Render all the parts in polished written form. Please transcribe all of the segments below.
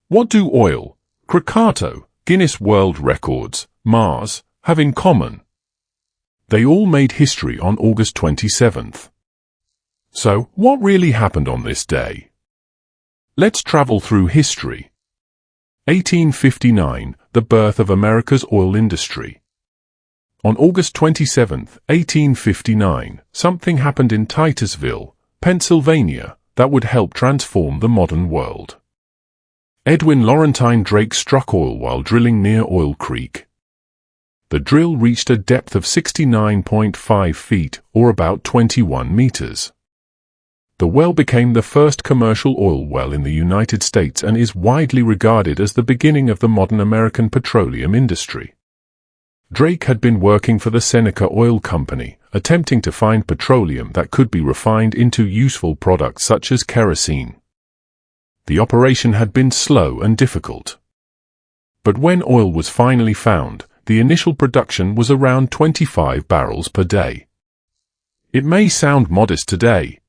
What do oil, Krakatoa, Guinness World Records, Mars, have in common? They all made history on August 27th. So, what really happened on this day? Let's travel through history. 1859, the birth of America's oil industry. On August 27, 1859, something happened in Titusville, Pennsylvania, that would help transform the modern world. Edwin Laurentine Drake struck oil while drilling near Oil Creek. The drill reached a depth of 69.5 feet, or about 21 meters. The well became the first commercial oil well in the United States and is widely regarded as the beginning of the modern American petroleum industry. Drake had been working for the Seneca Oil Company, attempting to find petroleum that could be refined into useful products such as kerosene. The operation had been slow and difficult. But when oil was finally found, the initial production was around 25 barrels per day. It may sound modest today,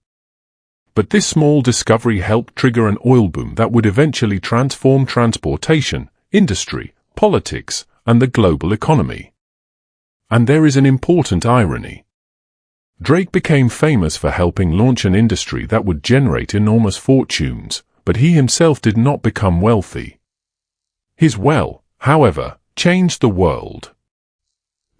but this small discovery helped trigger an oil boom that would eventually transform transportation, industry, politics, and the global economy. And there is an important irony. Drake became famous for helping launch an industry that would generate enormous fortunes, but he himself did not become wealthy. His well, however, changed the world.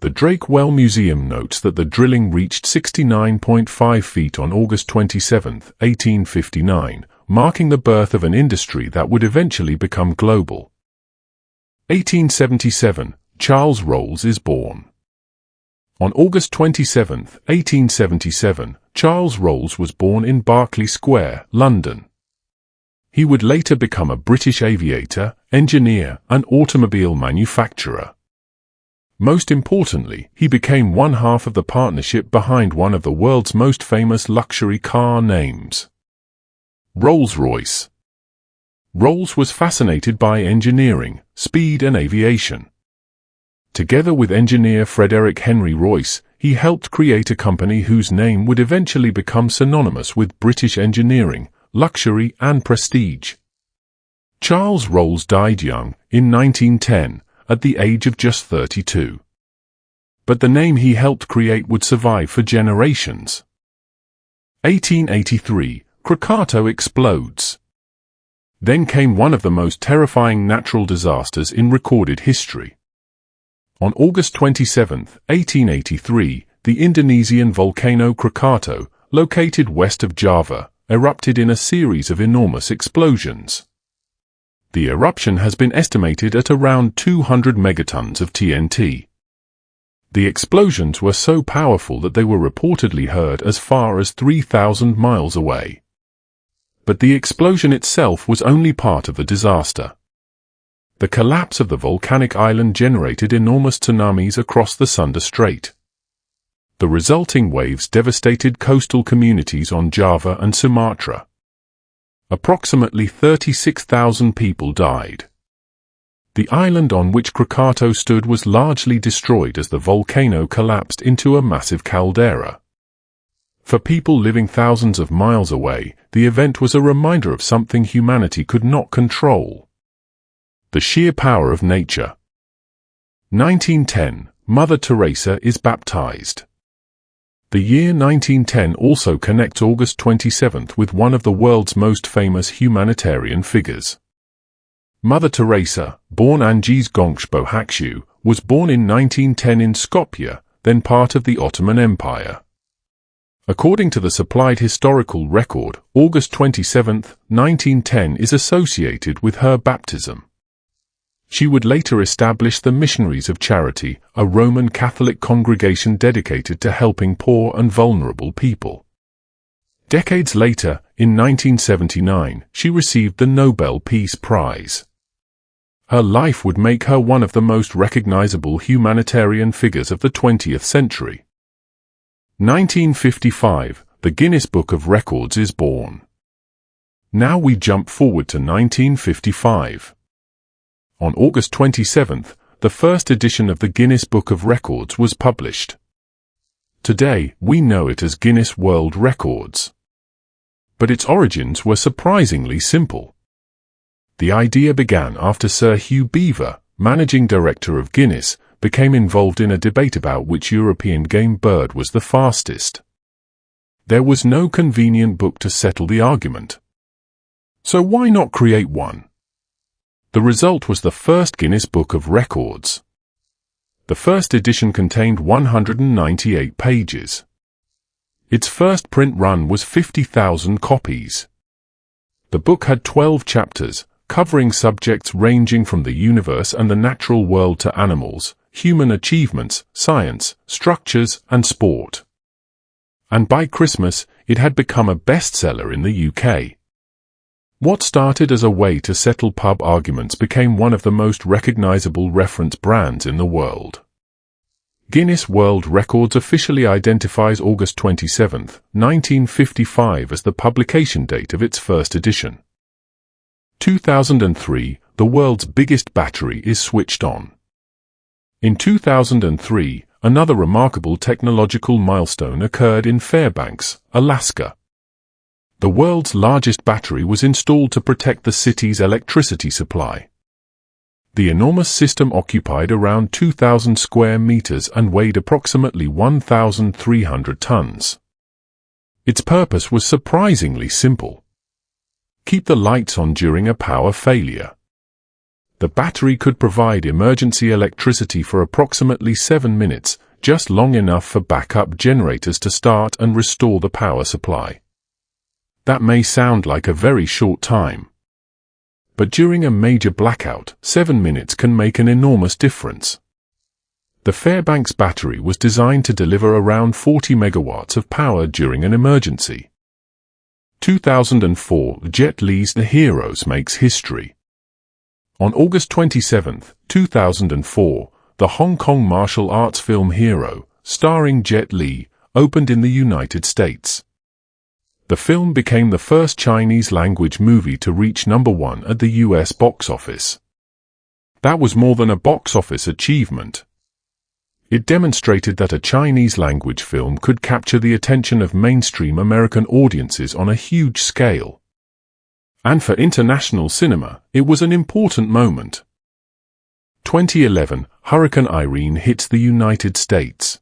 The Drake Well Museum notes that the drilling reached 69.5 feet on August 27, 1859, marking the birth of an industry that would eventually become global. 1877, Charles Rolls is born. On August 27, 1877, Charles Rolls was born in Berkeley Square, London. He would later become a British aviator, engineer, and automobile manufacturer. Most importantly, he became one half of the partnership behind one of the world's most famous luxury car names, Rolls-Royce. Rolls was fascinated by engineering, speed, and aviation. Together with engineer Frederick Henry Royce, he helped create a company whose name would eventually become synonymous with British engineering, luxury, and prestige. Charles Rolls died young, in 1910, at the age of just 32. But the name he helped create would survive for generations. 1883, Krakatoa explodes. Then came one of the most terrifying natural disasters in recorded history. On August 27, 1883, the Indonesian volcano Krakatoa, located west of Java, erupted in a series of enormous explosions. The eruption has been estimated at around 200 megatons of TNT. The explosions were so powerful that they were reportedly heard as far as 3,000 miles away. But the explosion itself was only part of the disaster. The collapse of the volcanic island generated enormous tsunamis across the Sunda Strait. The resulting waves devastated coastal communities on Java and Sumatra. Approximately 36,000 people died. The island on which Krakatoa stood was largely destroyed as the volcano collapsed into a massive caldera. For people living thousands of miles away, the event was a reminder of something humanity could not control: the sheer power of nature. 1910, Mother Teresa is baptized. The year 1910 also connects August 27th with one of the world's most famous humanitarian figures. Mother Teresa, born Angees Gongxpo was born in 1910 in Skopje, then part of the Ottoman Empire. According to the supplied historical record, August 27, 1910 is associated with her baptism. She would later establish the Missionaries of Charity, a Roman Catholic congregation dedicated to helping poor and vulnerable people. Decades later, in 1979, she received the Nobel Peace Prize. Her life would make her one of the most recognizable humanitarian figures of the 20th century. 1955, the Guinness Book of Records is born. Now we jump forward to 1955. On August 27th, the first edition of the Guinness Book of Records was published. Today, we know it as Guinness World Records. But its origins were surprisingly simple. The idea began after Sir Hugh Beaver, managing director of Guinness, became involved in a debate about which European game bird was the fastest. There was no convenient book to settle the argument. So why not create one? The result was the first Guinness Book of Records. The first edition contained 198 pages. Its first print run was 50,000 copies. The book had 12 chapters, covering subjects ranging from the universe and the natural world to animals, human achievements, science, structures, and sport. And by Christmas, it had become a bestseller in the UK. What started as a way to settle pub arguments became one of the most recognizable reference brands in the world. Guinness World Records officially identifies August 27, 1955 as the publication date of its first edition. 2003, the world's biggest battery is switched on. In 2003, another remarkable technological milestone occurred in Fairbanks, Alaska. The world's largest battery was installed to protect the city's electricity supply. The enormous system occupied around 2,000 square meters and weighed approximately 1,300 tons. Its purpose was surprisingly simple: keep the lights on during a power failure. The battery could provide emergency electricity for approximately 7 minutes, just long enough for backup generators to start and restore the power supply. That may sound like a very short time, but during a major blackout, 7 minutes can make an enormous difference. The Fairbanks battery was designed to deliver around 40 megawatts of power during an emergency. 2004, Jet Li's The Heroes makes history. On August 27, 2004, the Hong Kong martial arts film Hero, starring Jet Li, opened in the United States. The film became the first Chinese-language movie to reach #1 at the US box office. That was more than a box office achievement. It demonstrated that a Chinese-language film could capture the attention of mainstream American audiences on a huge scale. And for international cinema, it was an important moment. 2011, Hurricane Irene hits the United States.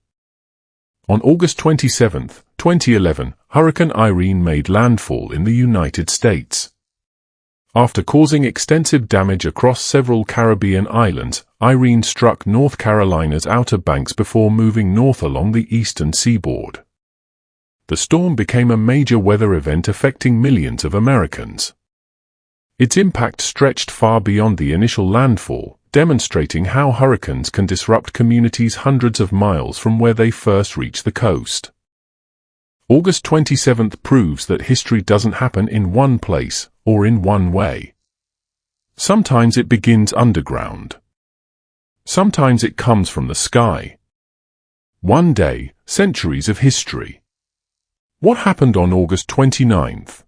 On August 27, 2011, Hurricane Irene made landfall in the United States. After causing extensive damage across several Caribbean islands, Irene struck North Carolina's Outer Banks before moving north along the eastern seaboard. The storm became a major weather event affecting millions of Americans. Its impact stretched far beyond the initial landfall, demonstrating how hurricanes can disrupt communities hundreds of miles from where they first reach the coast. August 27 proves that history doesn't happen in one place or in one way. Sometimes it begins underground. Sometimes it comes from the sky. One day, centuries of history. What happened on August 29th?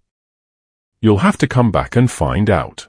You'll have to come back and find out.